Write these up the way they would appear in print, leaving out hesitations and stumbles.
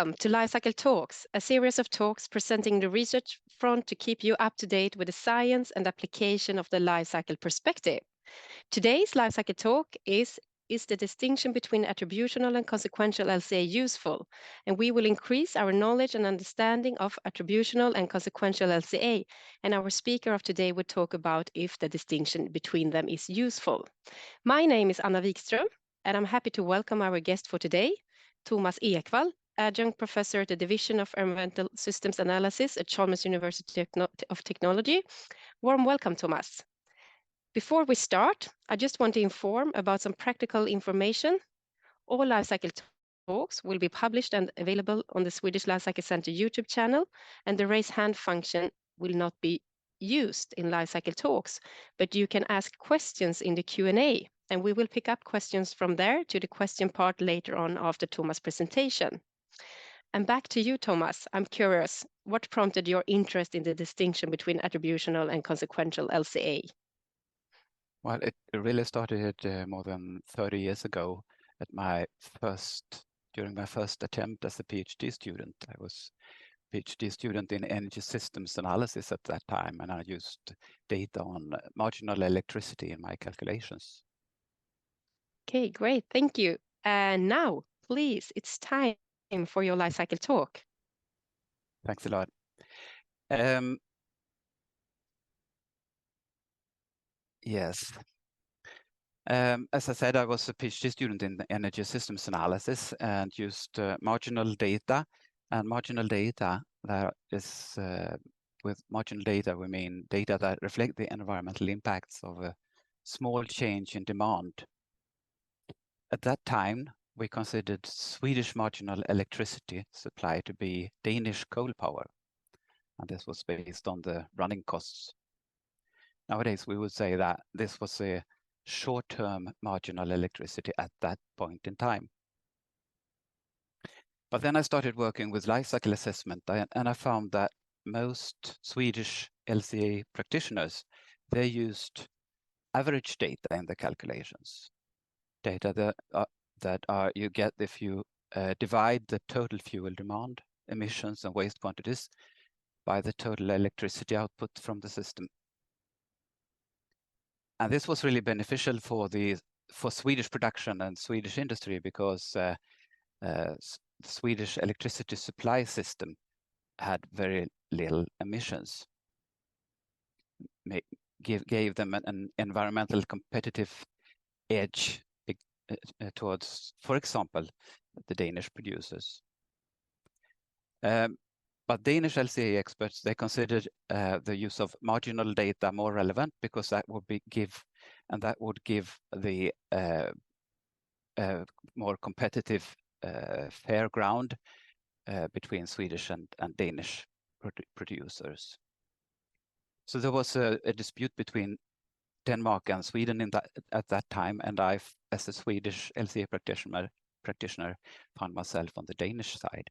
Welcome to Life Cycle Talks, a series of talks presenting the research front to keep you up to date with the science and application of the life cycle perspective. Today's Life Cycle Talk is the distinction between attributional and consequential LCA useful? And we will increase our knowledge and understanding of attributional and consequential LCA. And our speaker of today will talk about if the distinction between them is useful. My name is Anna Wikström, and I'm happy to welcome our guest for today, Tomas Ekvall, adjunct professor at the Division of Environmental Systems Analysis at Chalmers University of Technology. Warm welcome, Tomas. Before we start, I just want to inform about some practical information. All Life Cycle Talks will be published and available on the Swedish Life Cycle Center YouTube channel, and the raise hand function will not be used in Life Cycle Talks, but you can ask questions in the Q&A, and we will pick up questions from there to the question part later on after Tomas' presentation. And back to you, Tomas. I'm curious, what prompted your interest in the distinction between attributional and consequential LCA? Well, it really started more than 30 years ago during my first attempt as a PhD student. I was a PhD student in energy systems analysis at that time, and I used data on marginal electricity in my calculations. Okay, great, thank you. And now, please, it's time for your life cycle talk. Thanks a lot. Yes. As I said, I was a PhD student in energy systems analysis and used marginal data. And marginal data, that is, with marginal data, we mean data that reflect the environmental impacts of a small change in demand. At that time, we considered Swedish marginal electricity supply to be Danish coal power. And this was based on the running costs. Nowadays, we would say that this was a short-term marginal electricity at that point in time. But then I started working with life cycle assessment, and I found that most Swedish LCA practitioners, they used average data in the calculations. Data that you get if you divide the total fuel demand, emissions and waste quantities by the total electricity output from the system. And this was really beneficial for Swedish production and Swedish industry because the Swedish electricity supply system had very little emissions. Gave them an environmental competitive edge towards, for example, the Danish producers. But Danish LCA experts, they considered the use of marginal data more relevant because that would give the more competitive fair ground between Swedish and Danish producers. So there was a dispute between Denmark and Sweden at that time, and I, as a Swedish LCA practitioner, found myself on the Danish side.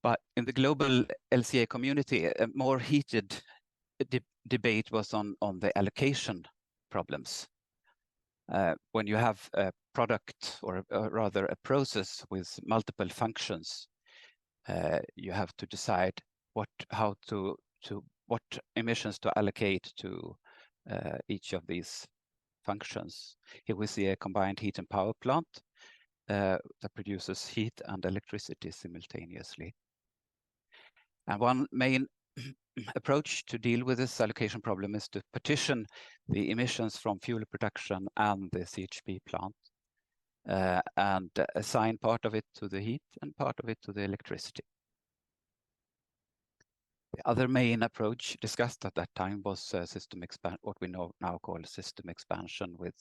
But in the global LCA community, a more heated debate was on the allocation problems. When you have a product, or rather a process with multiple functions, you have to decide what emissions to allocate to each of these functions. Here we see a combined heat and power plant that produces heat and electricity simultaneously. And one main approach to deal with this allocation problem is to partition the emissions from fuel production and the CHP plant and assign part of it to the heat and part of it to the electricity. The other main approach discussed at that time was what we now call system expansion with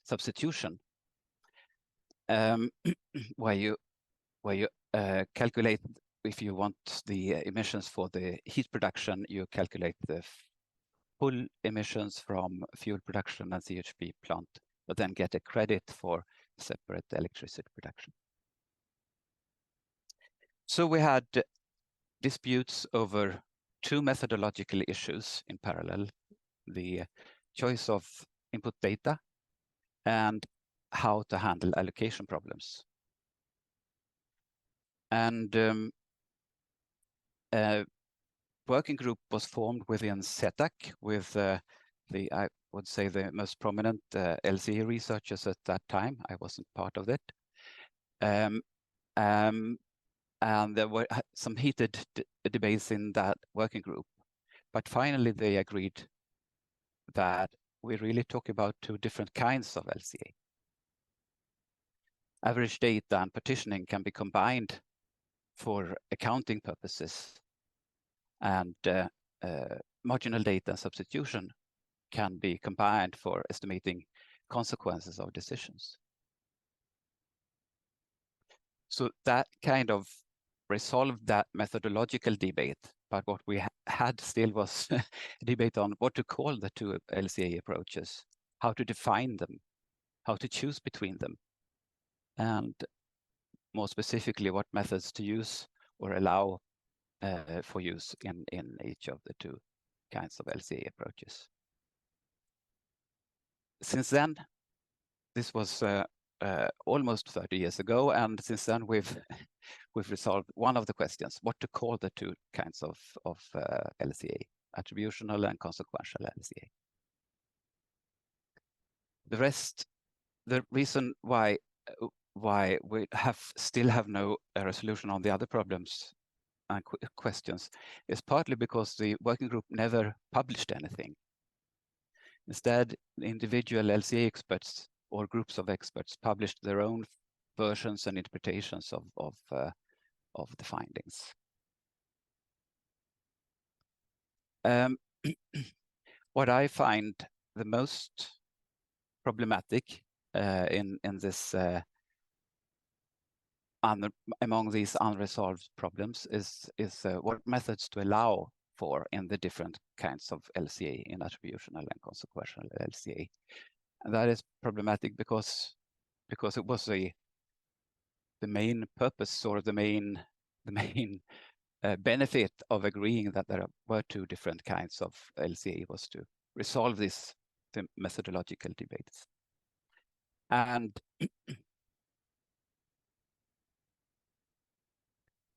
substitution, where you calculate, if you want the emissions for the heat production, you calculate the full emissions from fuel production and CHP plant, but then get a credit for separate electricity production. So we had disputes over two methodological issues in parallel: the choice of input data and how to handle allocation problems. And a working group was formed within SETAC with I would say the most prominent LCA researchers at that time. I wasn't part of it. And there were some heated debates in that working group. But finally, they agreed that we really talk about two different kinds of LCA. Average data and partitioning can be combined for accounting purposes, and marginal data and substitution can be combined for estimating consequences of decisions. So that kind of resolved that methodological debate, but what we had still was a debate on what to call the two LCA approaches, how to define them, how to choose between them, and more specifically, what methods to use or allow for use in each of the two kinds of LCA approaches. Since then, this was almost 30 years ago, and since then we've resolved one of the questions: what to call the two kinds of LCA, attributional and consequential LCA. The reason why we still have no resolution on the other problems and questions is partly because the working group never published anything. Instead, individual LCA experts or groups of experts published their own versions and interpretations of the findings. What I find the most problematic in this among these unresolved problems is what methods to allow for in the different kinds of LCA in attributional and consequential LCA. And that is problematic because it was the main purpose or the main benefit of agreeing that there were two different kinds of LCA was to resolve the methodological debates. And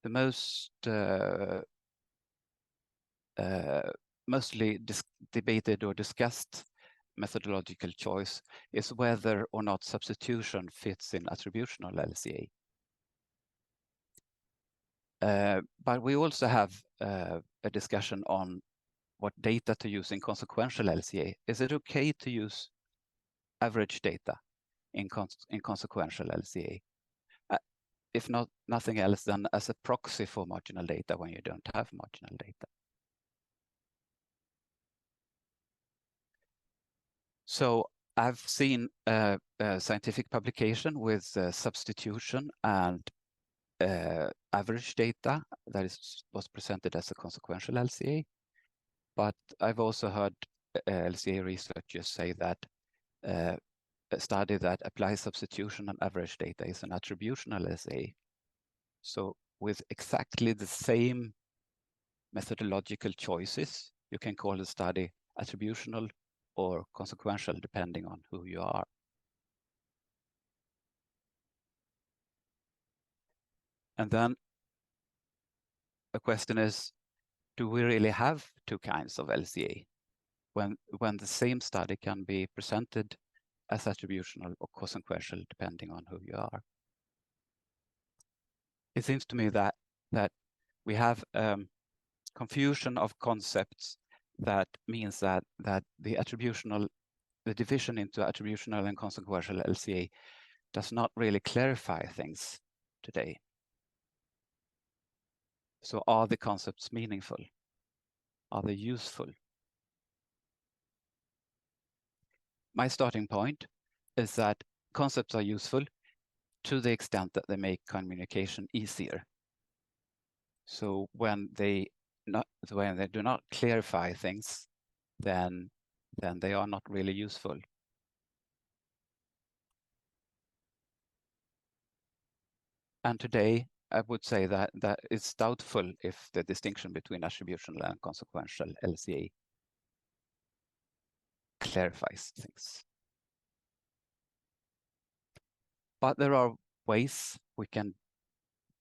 the most mostly debated or discussed methodological choice is whether or not substitution fits in attributional LCA. But we also have a discussion on what data to use in consequential LCA. Is it okay to use average data in consequential LCA? If not nothing else than as a proxy for marginal data when you don't have marginal data. So I've seen a scientific publication with substitution and average data that was presented as a consequential LCA. But I've also heard LCA researchers say that a study that applies substitution and average data is an attributional LCA. So with exactly the same methodological choices, you can call the study attributional or consequential depending on who you are. And then the question is, do we really have two kinds of LCA when the same study can be presented as attributional or consequential depending on who you are? It seems to me that we have confusion of concepts that means that the division into attributional and consequential LCA does not really clarify things today. So are the concepts meaningful? Are they useful? My starting point is that concepts are useful to the extent that they make communication easier. So when they do not clarify things, then they are not really useful. And today, I would say that it's doubtful if the distinction between attributional and consequential LCA clarifies things. But there are ways we can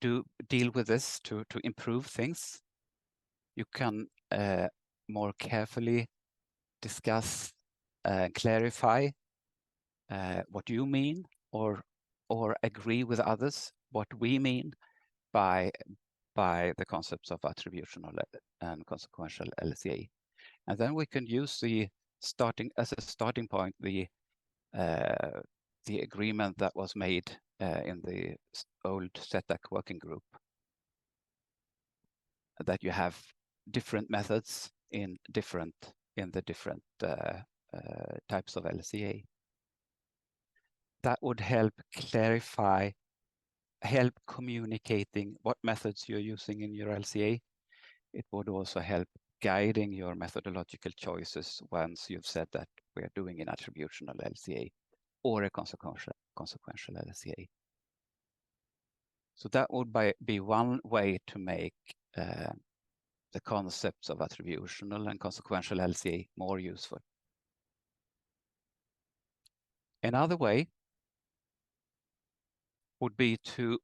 deal with this to improve things. You can more carefully discuss and clarify what you mean, or agree with others what we mean by the concepts of attributional and consequential LCA. And then we can use the starting point the agreement that was made in the old SETAC working group, that you have different methods in the different types of LCA. That would help clarify, help communicating what methods you're using in your LCA. It would also help guiding your methodological choices once you've said that we're doing an attributional LCA or a consequential LCA. So that would be one way to make the concepts of attributional and consequential LCA more useful. Another way would be to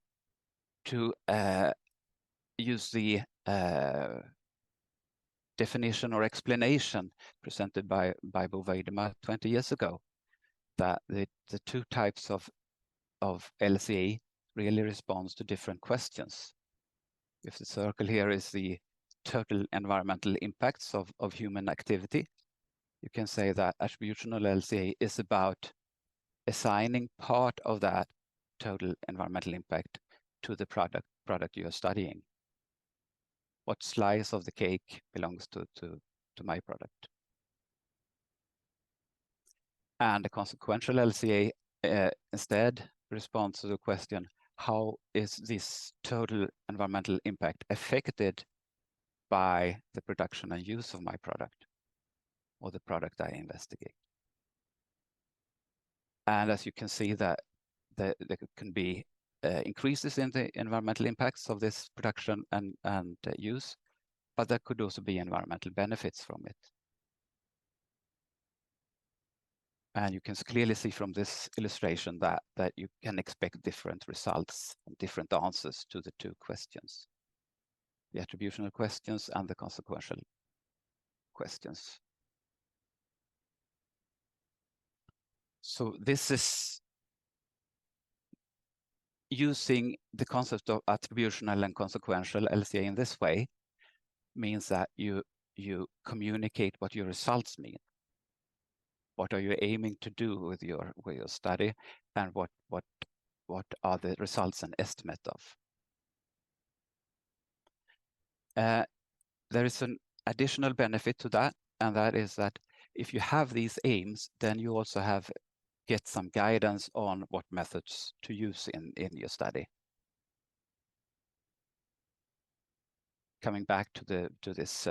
use the definition or explanation presented by Bo Weidema 20 years ago, that the two types of LCA really responds to different questions. If the circle here is the total environmental impacts of human activity, you can say that attributional LCA is about assigning part of that total environmental impact to the product you're studying. What slice of the cake belongs to my product? And the consequential LCA instead responds to the question, how is this total environmental impact affected by the production and use of my product or the product I investigate? And as you can see, that there can be increases in the environmental impacts of this production and use, but there could also be environmental benefits from it. And you can clearly see from this illustration that you can expect different results and different answers to the two questions, the attributional questions and the consequential questions. So this is using the concept of attributional and consequential LCA in this way means that you communicate what your results mean. What are you aiming to do with your study, and what are the results an estimate of? There is an additional benefit to that, and that is that if you have these aims, then you also get some guidance on what methods to use in your study. Coming back to this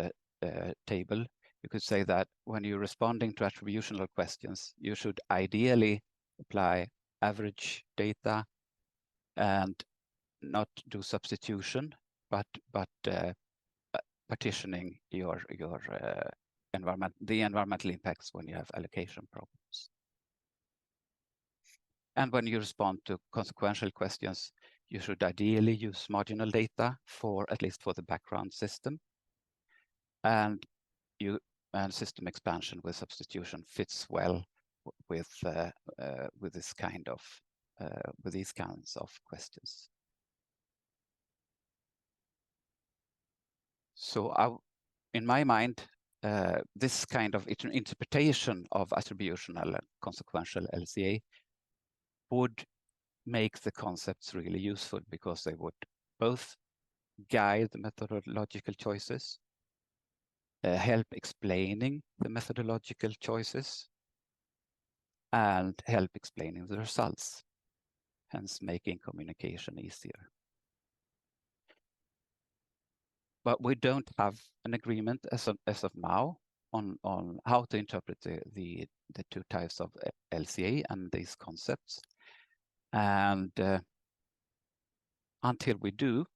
table, you could say that when you're responding to attributional questions, you should ideally apply average data and not do substitution, but partitioning the environmental impacts when you have allocation problems. And when you respond to consequential questions, you should ideally use marginal data at least for the background system. And system expansion with substitution fits well with these kinds of questions. So in my mind, this kind of interpretation of attributional and consequential LCA would make the concepts really useful, because they would both guide the methodological choices, help explaining the methodological choices, and help explaining the results, hence making communication easier. But we don't have an agreement as of now on how to interpret the two types of LCA and these concepts. And until we do,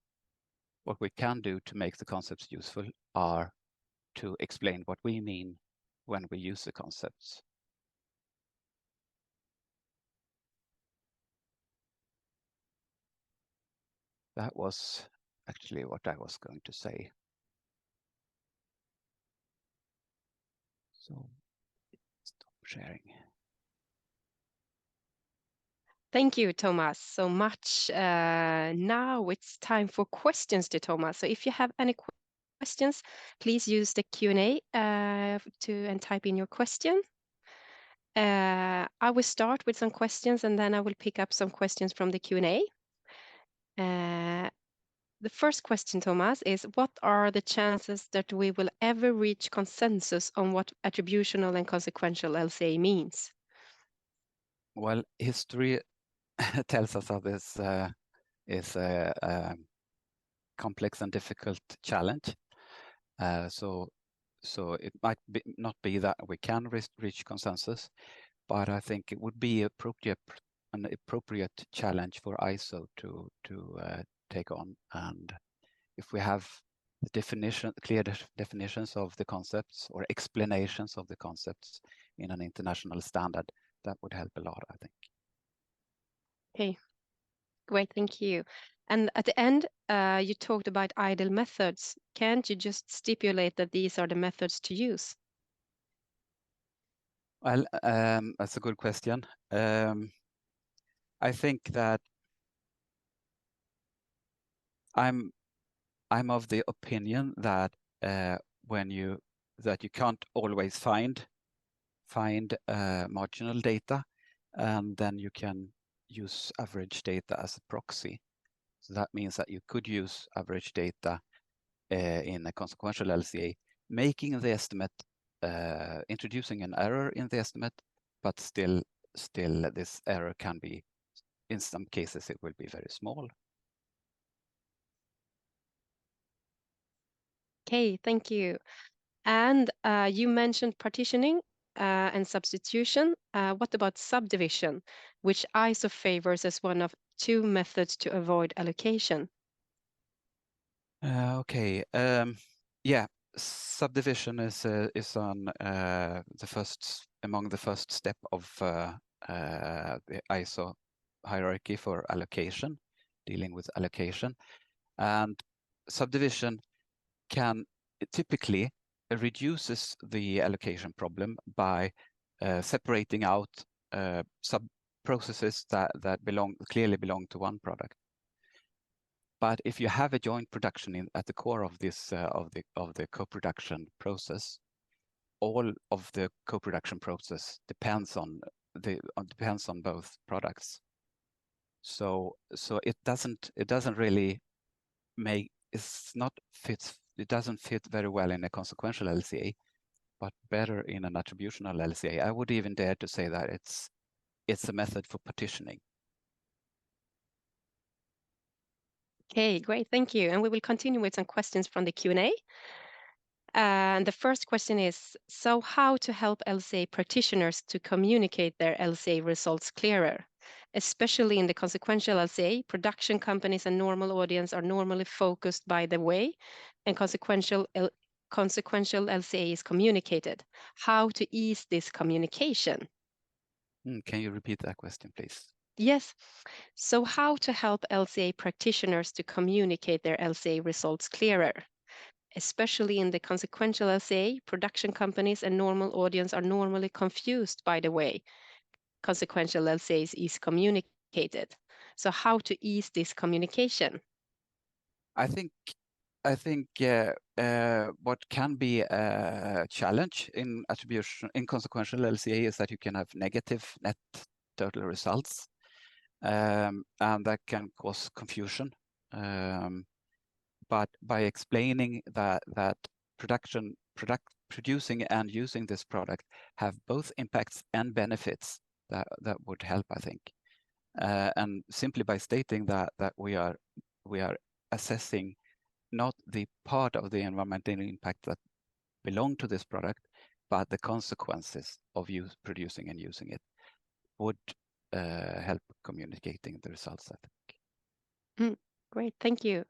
what we can do to make the concepts useful are to explain what we mean when we use the concepts. That was actually what I was going to say. So stop sharing. Thank you, Tomas, so much. Now it's time for questions to Tomas. So if you have any questions, please use the Q&A and type in your question. I will start with some questions and then I will pick up some questions from the Q&A. The first question, Tomas, is what are the chances that we will ever reach consensus on what attributional and consequential LCA means? Well, history tells us that this is a complex and difficult challenge. So it might not be that we can reach consensus, but I think it would be an appropriate challenge for ISO to take on. And if we have clear definitions of the concepts or explanations of the concepts in an international standard, that would help a lot, I think. Okay, great, thank you. And at the end, you talked about ideal methods. Can't you just stipulate that these are the methods to use? Well, that's a good question. I think that I'm of the opinion that you can't always find marginal data, and then you can use average data as a proxy. So that means that you could use average data in a consequential LCA, making the estimate, introducing an error in the estimate, but still this error can be, in some cases, it will be very small. Okay, thank you. And you mentioned partitioning and substitution. What about subdivision, which ISO favors as one of two methods to avoid allocation? Okay. Yeah, subdivision is on among the first step of the ISO hierarchy for allocation, dealing with allocation, and subdivision typically reduces the allocation problem by separating out sub processes that clearly belong to one product. But if you have a joint production at the core of this of the co-production process, all of the co-production process depends on both products. So it doesn't really it doesn't fit very well in a consequential LCA, but better in an attributional LCA. I would even dare to say that it's a method for partitioning. Okay, great, thank you. And we will continue with some questions from the Q&A. And the first question is, so how to help LCA practitioners to communicate their LCA results clearer? Especially in the consequential LCA, production companies and normal audience are normally focused by the way, and consequential LCA is communicated. How to ease this communication? Can you repeat that question, please? Yes. So how to help LCA practitioners to communicate their LCA results clearer? Especially in the consequential LCA, production companies and normal audience are normally confused by the way consequential LCA is communicated. So how to ease this communication? I think what can be a challenge in consequential LCA is that you can have negative net total results, and that can cause confusion. But by explaining that producing and using this product have both impacts and benefits, that would help, I think. And simply by stating that we are assessing not the part of the environmental impact that belong to this product, but the consequences of producing and using it, would help communicating the results, I think. Great, thank you.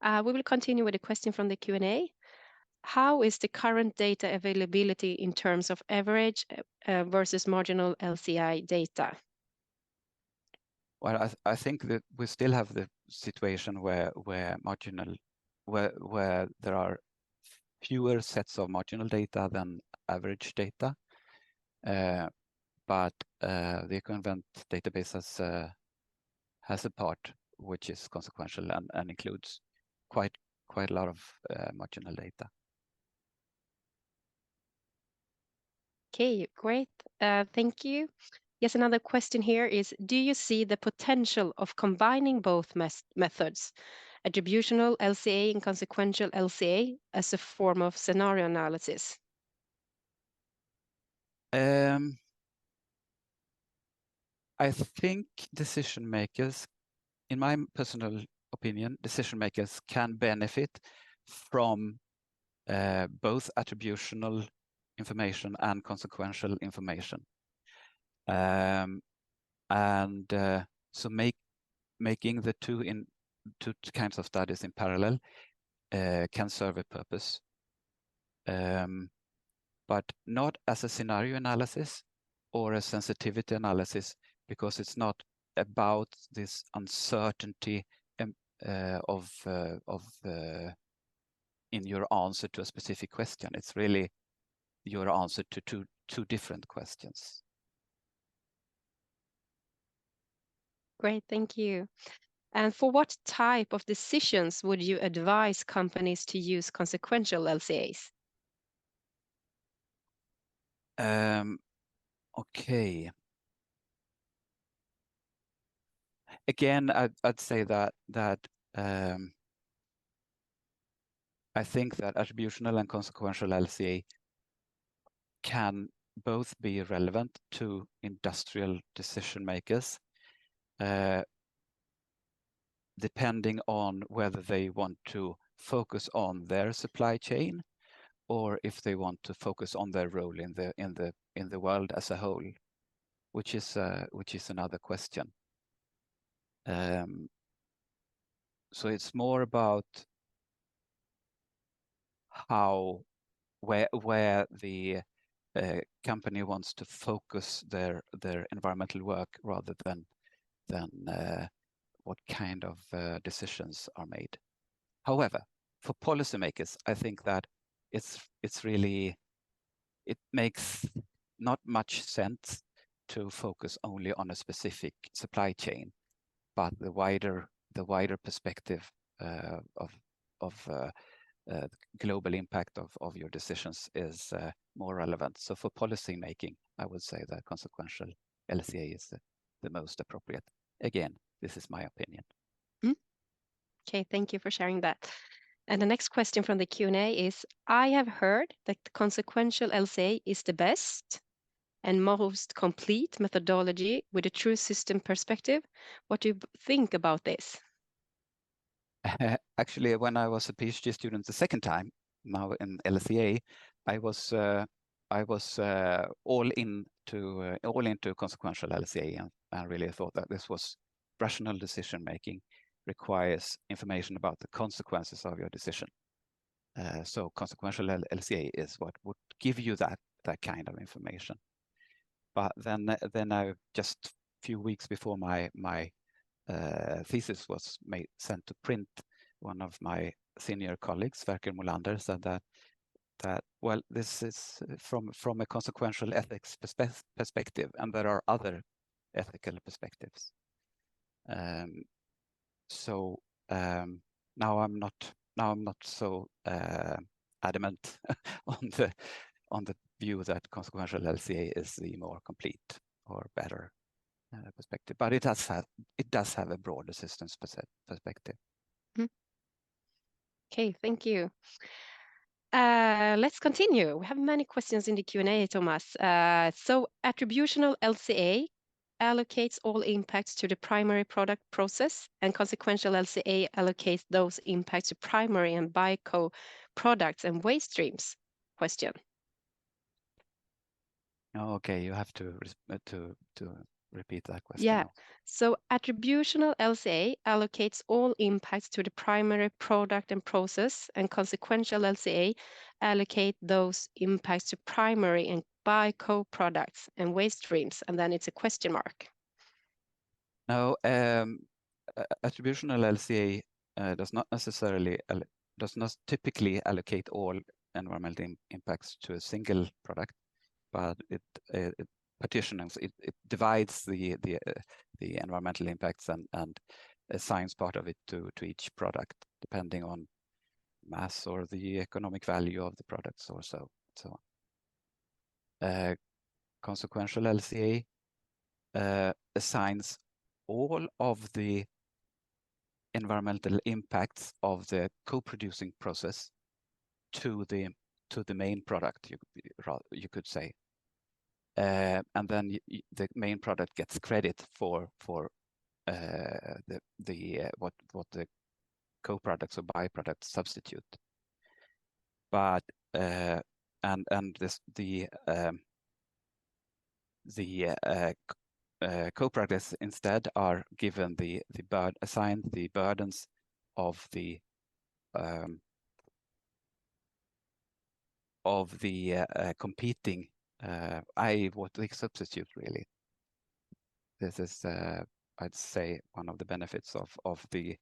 We will continue with a question from the Q&A. How is the current data availability in terms of average versus marginal LCI data? Well, I think that we still have situation where there are fewer sets of marginal data than average data, but the equivalent database has a part which is consequential and includes quite a lot of marginal data. Okay, great. Thank you. Yes, another question here is, do you see the potential of combining both methods, attributional LCA and consequential LCA, as a form of scenario analysis? I think decision makers, in my personal opinion, decision makers can benefit from both attributional information and consequential information. So making the two kinds of studies in parallel can serve a purpose, but not as a scenario analysis or a sensitivity analysis, because it's not about this uncertainty in your answer to a specific question. It's really your answer to two different questions. Great, thank you. And for what type of decisions would you advise companies to use consequential LCAs? Okay. Again, I'd say that I think that attributional and consequential LCA can both be relevant to industrial decision makers, depending on whether they want to focus on their supply chain or if they want to focus on their role in the world as a whole, which is another question. So it's more about where the company wants to focus their environmental work rather than what kind of decisions are made. However, for policymakers, I think that it makes not much sense to focus only on a specific supply chain, but the wider perspective of global impact of your decisions is more relevant. So for policy making, I would say that consequential LCA is the most appropriate. Again, this is my opinion. Okay, thank you for sharing that. And the next question from the Q&A is, I have heard that the consequential LCA is the best and most complete methodology with a true system perspective. What do you think about this? Actually, when I was a PhD student the second time, now in LCA, I was all into consequential LCA, and I really thought that this was rational decision making requires information about the consequences of your decision. So consequential LCA is what would give you that kind of information. But then I just a few weeks before my thesis was sent to print, one of my senior colleagues, Sverker Molander, said that well, this is from a consequential ethics perspective, and there are other ethical perspectives. So now I'm not so adamant on the view that consequential LCA is the more complete or better perspective, but it does have a broader systems perspective. Okay, thank you. Let's continue. We have many questions in the Q&A, Tomas. So attributional LCA allocates all impacts to the primary product process, and consequential LCA allocates those impacts to primary and by-co-products and waste streams. Question. Okay, you have to repeat that question. Yeah, so attributional LCA allocates all impacts to the primary product and process, and consequential LCA allocate those impacts to primary and by-co-products and waste streams, and then it's a question mark. No, attributional LCA does not typically allocate all environmental impacts to a single product, but it partitions, it divides the environmental impacts and assigns part of it to each product, depending on mass or the economic value of the products or so on. Consequential LCA assigns all of the environmental impacts of the co-producing process to the main product, you could say, and then the main product gets credit for what the co-products or byproducts substitute. But co-products instead are given assigned the burdens of the competing what they substitute, really. This is I'd say one of the benefits of the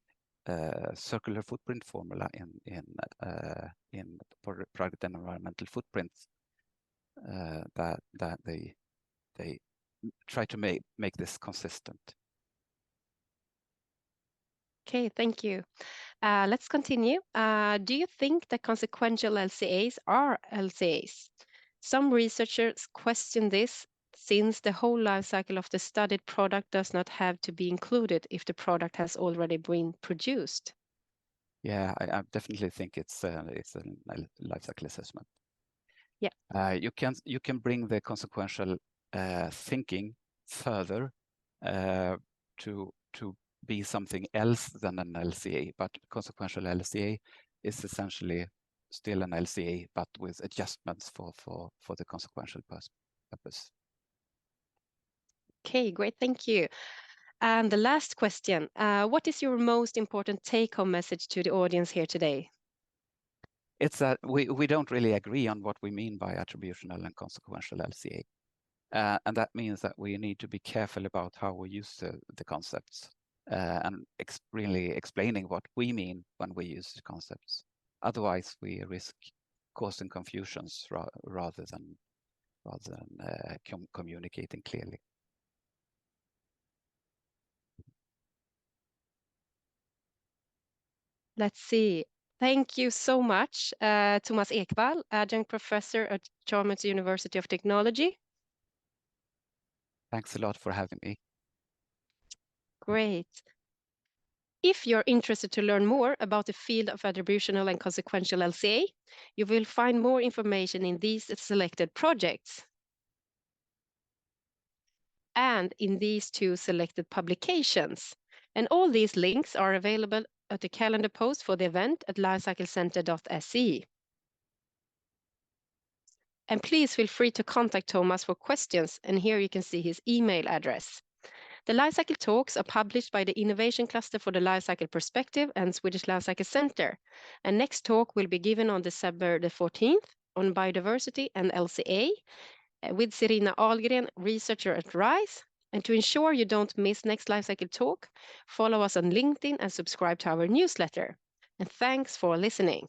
circular footprint formula in product and environmental footprints, that they try to make this consistent. Okay, thank you. Let's continue. Do you think that consequential LCAs are LCAs? Some researchers question this, since the whole life cycle of the studied product does not have to be included if the product has already been produced. Yeah, I definitely think it's a life cycle assessment. Yeah. You can bring the consequential thinking further to be something else than an LCA, but consequential LCA is essentially still an LCA, but with adjustments for the consequential purpose. Okay, great, thank you. And the last question, what is your most important take-home message to the audience here today? It's that we don't really agree on what we mean by attributional and consequential LCA. And that means that we need to be careful about how we use the concepts and really explaining what we mean when we use the concepts. Otherwise, we risk causing confusions rather than communicating clearly. Let's see. Thank you so much, Tomas Ekvall, adjunct professor at Chalmers University of Technology. Thanks a lot for having me. Great. If you're interested to learn more about the field of attributional and consequential LCA, you will find more information in these selected projects and in these two selected publications. And all these links are available at the calendar post for the event at lifecyclecenter.se. And please feel free to contact Tomas for questions, and here you can see his email address. The Life Cycle Talks are published by the Innovation Cluster for the Life Cycle Perspective and Swedish Life Cycle Center. And next talk will be given on December the 14th on biodiversity and LCA with Serena Ahlgren, researcher at RISE. And to ensure you don't miss next Life Cycle Talk, follow us on LinkedIn and subscribe to our newsletter. And thanks for listening.